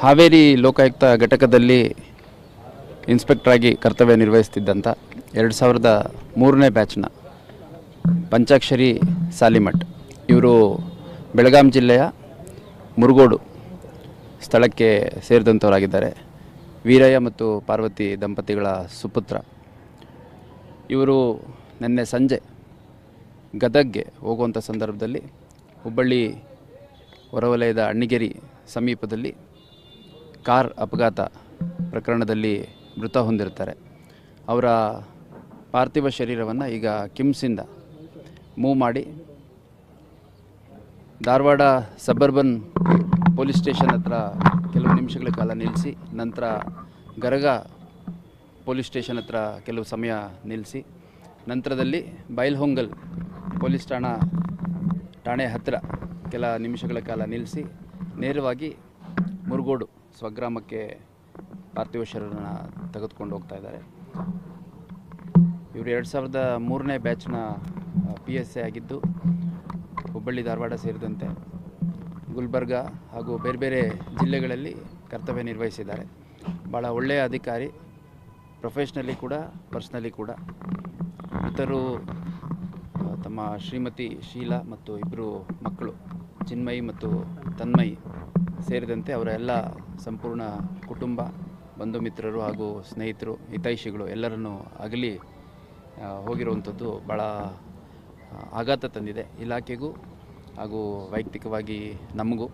ಹಾವೇರಿ ಲೋಕಾಯುಕ್ತ ಘಟಕದಲ್ಲಿ ಇನ್ಸ್ಪೆಕ್ಟರ್ ಆಗಿ ಕರ್ತವ್ಯ ನಿರ್ವಹಿಸುತ್ತಿದ್ದಂಥ 2003ನೇ ಬ್ಯಾಚ್ನ ಪಂಚಾಕ್ಷರಿ ಸಾಲಿಮಠ್ ಇವರು ಬೆಳಗಾಂ ಜಿಲ್ಲೆಯ ಮುರುಗೋಡು ಸ್ಥಳಕ್ಕೆ ಸೇರಿದಂಥವರಾಗಿದ್ದಾರೆ. ವೀರಯ್ಯ ಮತ್ತು ಪಾರ್ವತಿ ದಂಪತಿಗಳ ಸುಪುತ್ರ. ಇವರು ನಿನ್ನೆ ಸಂಜೆ ಗದಗ್ಗೆ ಹೋಗುವಂಥ ಸಂದರ್ಭದಲ್ಲಿ ಹುಬ್ಬಳ್ಳಿ ಹೊರವಲಯದ ಅಣ್ಣಿಗೇರಿ ಸಮೀಪದಲ್ಲಿ ಕಾರ್ ಅಪಘಾತ ಪ್ರಕರಣದಲ್ಲಿ ಮೃತ ಹೊಂದಿರ್ತಾರೆ. ಅವರ ಪಾರ್ಥಿವ ಶರೀರವನ್ನು ಈಗ ಕಿಮ್ಸಿಂದ ಮೂವ್ ಮಾಡಿ ಧಾರವಾಡ ಸಬರ್ಬನ್ ಪೊಲೀಸ್ ಸ್ಟೇಷನ್ ಹತ್ರ ಕೆಲವು ನಿಮಿಷಗಳ ಕಾಲ ನಿಲ್ಲಿಸಿ, ನಂತರ ಗರಗ ಪೊಲೀಸ್ ಸ್ಟೇಷನ್ ಹತ್ರ ಕೆಲವು ಸಮಯ ನಿಲ್ಲಿಸಿ, ನಂತರದಲ್ಲಿ ಬೈಲ್ಹೊಂಗಲ್ ಪೊಲೀಸ್ ಠಾಣೆ ಹತ್ತಿರ ಕೆಲ ನಿಮಿಷಗಳ ಕಾಲ ನಿಲ್ಲಿಸಿ ನೇರವಾಗಿ ಮುರುಗೋಡು ಸ್ವಗ್ರಾಮಕ್ಕೆ ಪಾರ್ಥಿವ ಶರೀರನ ತೆಗೆದುಕೊಂಡು ಹೋಗ್ತಾ ಇದ್ದಾರೆ. ಇವರು 2003ನೇ ಬ್ಯಾಚ್ನ PSA ಆಗಿದ್ದು ಹುಬ್ಬಳ್ಳಿ ಧಾರವಾಡ ಸೇರಿದಂತೆ ಗುಲ್ಬರ್ಗ ಹಾಗೂ ಬೇರೆ ಬೇರೆ ಜಿಲ್ಲೆಗಳಲ್ಲಿ ಕರ್ತವ್ಯ ನಿರ್ವಹಿಸಿದ್ದಾರೆ. ಭಾಳ ಒಳ್ಳೆಯ ಅಧಿಕಾರಿ, ಪ್ರೊಫೆಷ್ನಲಿ ಕೂಡ ಪರ್ಸ್ನಲಿ ಕೂಡ. ಮೃತರು ತಮ್ಮ ಶ್ರೀಮತಿ ಶೀಲಾ ಮತ್ತು ಇಬ್ಬರು ಮಕ್ಕಳು ಚಿನ್ಮಯಿ ಮತ್ತು ತನ್ಮಯಿ ಸೇರಿದಂತೆ ಅವರ ಎಲ್ಲ ಸಂಪೂರ್ಣ ಕುಟುಂಬ, ಬಂಧು ಮಿತ್ರರು ಹಾಗೂ ಸ್ನೇಹಿತರು, ಹಿತೈಷಿಗಳು ಎಲ್ಲರನ್ನೂ ಅಗಲಿ ಹೋಗಿರುವಂಥದ್ದು ಭಾಳ ಆಘಾತ ತಂದಿದೆ ಇಲಾಖೆಗೂ ಹಾಗೂ ವೈಯಕ್ತಿಕವಾಗಿ ನಮಗೂ.